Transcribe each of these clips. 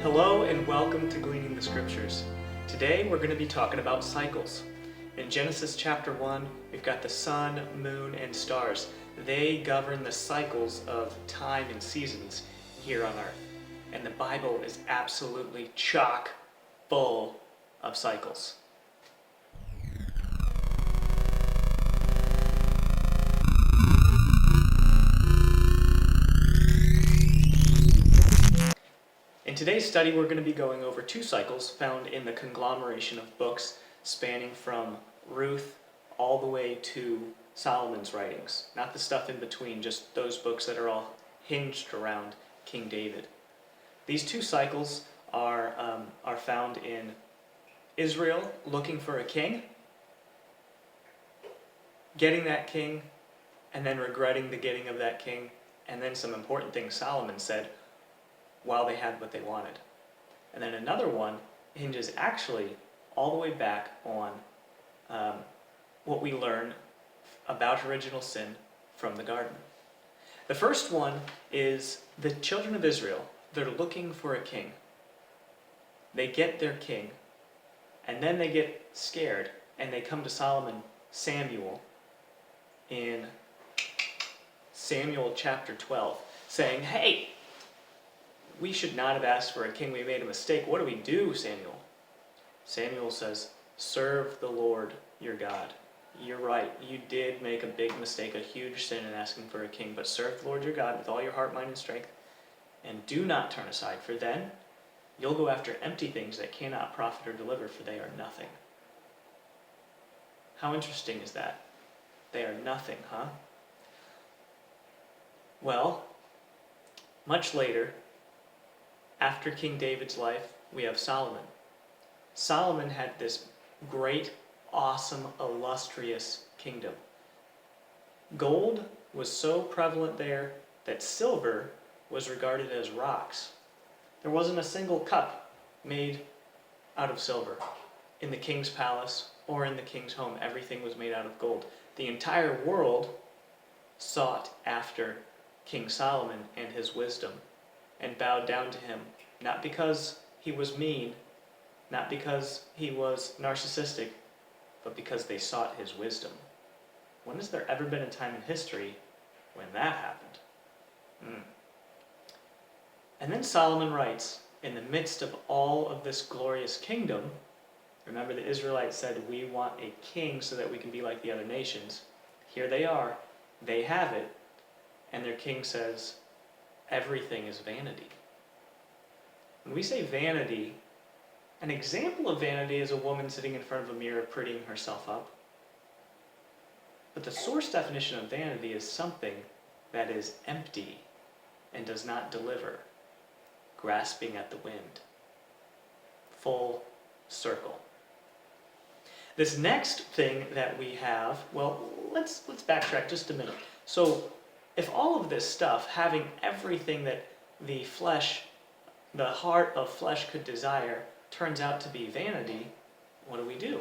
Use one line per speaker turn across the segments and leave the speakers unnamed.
Hello and welcome to Gleaning the Scriptures. Today we're going to be talking about cycles. In Genesis chapter 1, we've got the sun, moon, and stars. They govern the cycles of time and seasons here on earth. And the Bible is absolutely chock full of cycles. In today's study, we're going to be going over two cycles found in the conglomeration of books spanning from Ruth all the way to Solomon's writings. Not the stuff in between, just those books that are all hinged around King David. These two cycles are found in Israel looking for a king, getting that king, and then regretting the getting of that king, and then some important things Solomon said while they had what they wanted. And then another one hinges actually all the way back on what we learn about original sin from the garden. The first one is the children of Israel. They're looking for a king. They get their king, and then they get scared, and they come to Samuel in Samuel chapter 12, saying, "Hey, we should not have asked for a king. We made a mistake. What do we do, Samuel?" Samuel says, "Serve the Lord your God." You're right. You did make a big mistake, a huge sin in asking for a king, but serve the Lord your God with all your heart, mind, and strength, and do not turn aside, for then you'll go after empty things that cannot profit or deliver, for they are nothing. How interesting is that? They are nothing, huh? Well, much later, after King David's life, we have Solomon. Solomon had this great, awesome, illustrious kingdom. Gold was so prevalent there that silver was regarded as rocks. There wasn't a single cup made out of silver in the king's palace or in the king's home. Everything was made out of gold. The entire world sought after King Solomon and his wisdom and bowed down to him, not because he was mean, not because he was narcissistic, but because they sought his wisdom. When has there ever been a time in history when that happened? And then Solomon writes, in the midst of all of this glorious kingdom, remember the Israelites said, we want a king so that we can be like the other nations. Here they are, they have it, and their king says, everything is vanity. When we say vanity, an example of vanity is a woman sitting in front of a mirror prettying herself up. But the source definition of vanity is something that is empty and does not deliver, grasping at the wind. Full circle. This next thing that we have, well, let's backtrack just a minute. So, if all of this stuff, having everything that the heart of flesh could desire, turns out to be vanity, what do?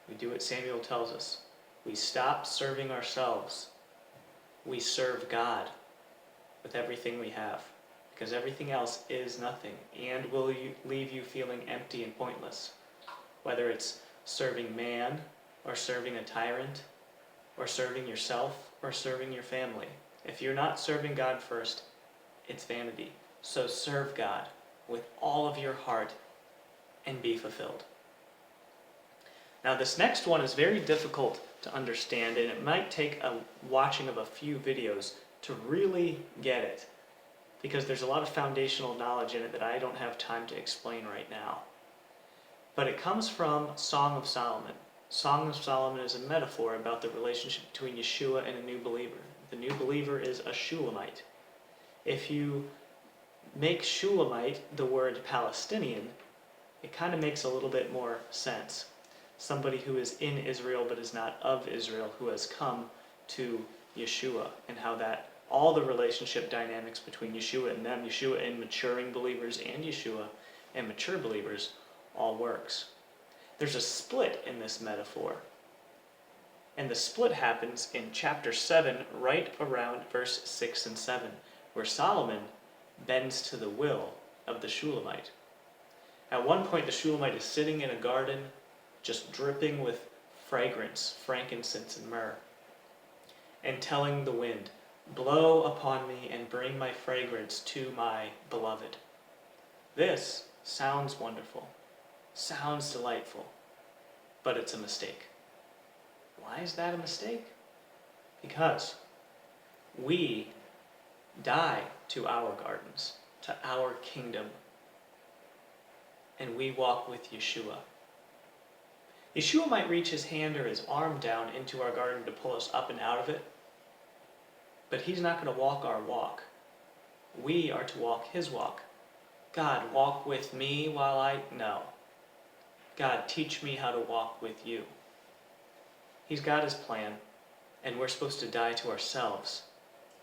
We do what Samuel tells us. We stop serving ourselves. We serve God with everything we have, because everything else is nothing and will leave you feeling empty and pointless, whether it's serving man or serving a tyrant or serving yourself or serving your family. If you're not serving God first, it's vanity. So serve God with all of your heart and be fulfilled. Now this next one is very difficult to understand, and it might take a watching of a few videos to really get it, because there's a lot of foundational knowledge in it that I don't have time to explain right now. But it comes from Song of Solomon. Song of Solomon is a metaphor about the relationship between Yeshua and a new believer. The new believer is a Shulamite. If you make Shulamite the word Palestinian, it kind of makes a little bit more sense. Somebody who is in Israel but is not of Israel, who has come to Yeshua, and how that all the relationship dynamics between Yeshua and them, Yeshua and maturing believers, and Yeshua and mature believers, all works. There's a split in this metaphor. And the split happens in chapter 7, right around verse 6 and 7, where Solomon bends to the will of the Shulamite. At one point, the Shulamite is sitting in a garden, just dripping with fragrance, frankincense, and myrrh, and telling the wind, "Blow upon me and bring my fragrance to my beloved." This sounds wonderful, sounds delightful, but it's a mistake. Why is that a mistake? Because we die to our gardens, to our kingdom, and we walk with Yeshua. Yeshua might reach his hand or his arm down into our garden to pull us up and out of it, but he's not going to walk our walk. We are to walk his walk. God, walk with me while I... No. God, teach me how to walk with you. He's got his plan, and we're supposed to die to ourselves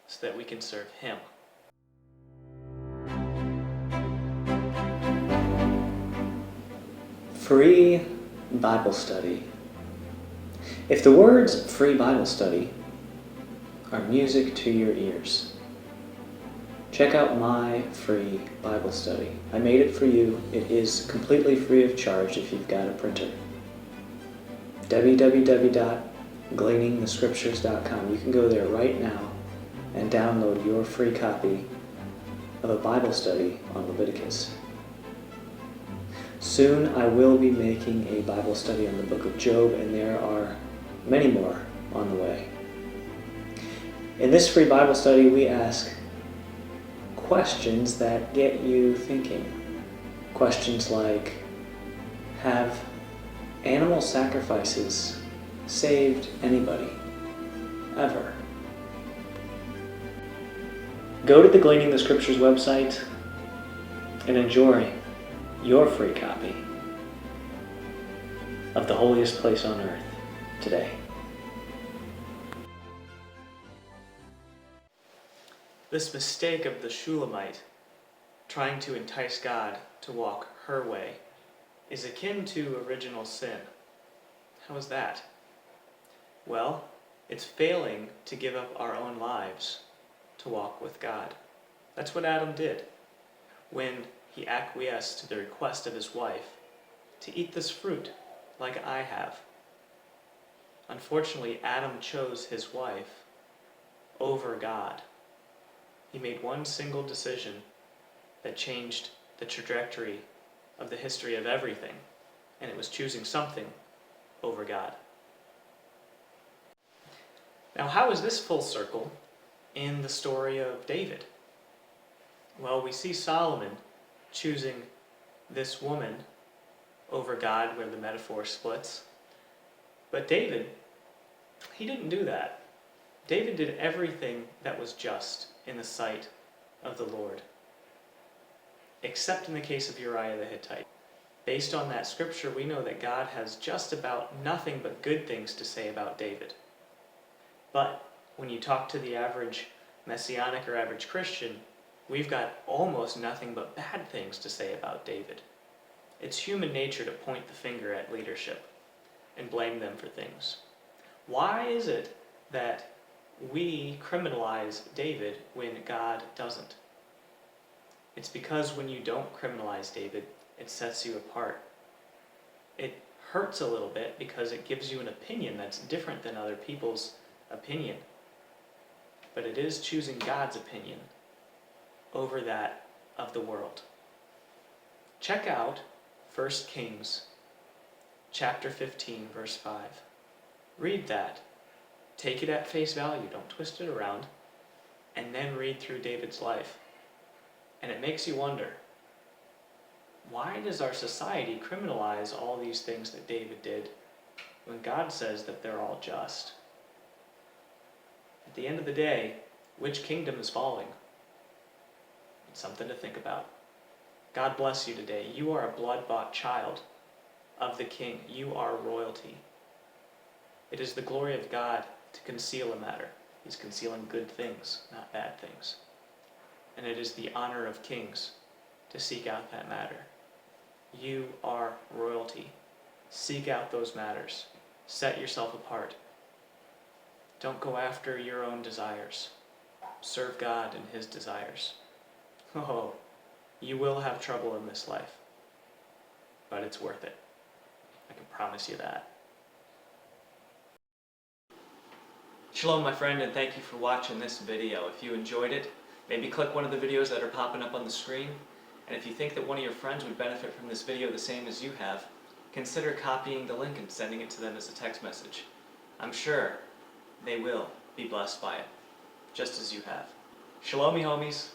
so that we can serve him. Free Bible study. If the words free Bible study are music to your ears, check out my free Bible study. I made it for you. It is completely free of charge if you've got a printer. www.gleaningthescriptures.com. You can go there right now and download your free copy of a Bible study on Leviticus. Soon I will be making a Bible study on the book of Job, and there are many more on the way. In this free Bible study, we ask questions that get you thinking. Questions like, have animal sacrifices saved anybody? Ever? Go to the Gleaning the Scriptures website and enjoy your free copy of the holiest place on earth today. This mistake of the Shulamite trying to entice God to walk her way is akin to original sin. How is that? Well, it's failing to give up our own lives to walk with God. That's what Adam did when he acquiesced to the request of his wife to eat this fruit like I have. Unfortunately, Adam chose his wife over God. He made one single decision that changed the trajectory of the history of everything, and it was choosing something over God. Now, how is this full circle in the story of David? Well, we see Solomon choosing this woman over God, where the metaphor splits. But David, he didn't do that. David did everything that was just in the sight of the Lord, except in the case of Uriah the Hittite. Based on that scripture, we know that God has just about nothing but good things to say about David. But when you talk to the average Messianic or average Christian, we've got almost nothing but bad things to say about David. It's human nature to point the finger at leadership and blame them for things. Why is it that we criminalize David when God doesn't? It's because when you don't criminalize David, it sets you apart. It hurts a little bit because it gives you an opinion that's different than other people's opinion. But it is choosing God's opinion over that of the world. Check out 1 Kings chapter 15, verse 5. Read that. Take it at face value. Don't twist it around. And then read through David's life. And it makes you wonder, why does our society criminalize all these things that David did when God says that they're all just? At the end of the day, which kingdom is falling? It's something to think about. God bless you today. You are a blood-bought child of the King. You are royalty. It is the glory of God to conceal a matter. He's concealing good things, not bad things. And it is the honor of kings to seek out that matter. You are royalty. Seek out those matters. Set yourself apart. Don't go after your own desires. Serve God and His desires. Oh, You will have trouble in this life, but it's worth it. I can promise you that. Shalom, my friend, and thank you for watching this video. If you enjoyed it, maybe click one of the videos that are popping up on the screen. And if you think that one of your friends would benefit from this video the same as you have, consider copying the link and sending it to them as a text message. I'm sure they will be blessed by it, just as you have. Shalom, me homies.